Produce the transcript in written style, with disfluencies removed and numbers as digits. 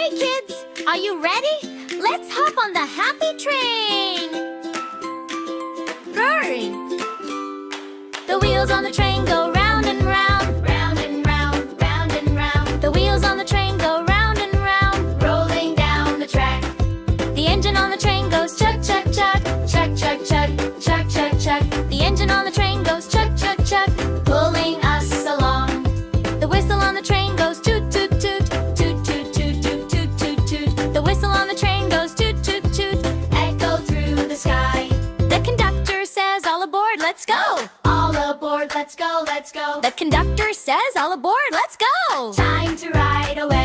Okay, kids, are you ready? Let's hop on the happy train! Roaring! The wheels on the train go round and round, round and round, round and round. The wheels on the train go round and round, rolling down the track. The engine on the train goes chug, chug, chug, chug, chug, chug, chug, chug, chug. The engine on the train goes chug, chug, chug, pulling us along. The whistle on the train goes toot, toot, toot, toot, toot, toot, toot, toot, toot, toot. The whistle on the train goes toot, toot, toot, echo through the sky. The conductor says, all aboard, let's go! All aboard, let's go, let's go. The conductor says, all aboard, let's go! Time to ride away.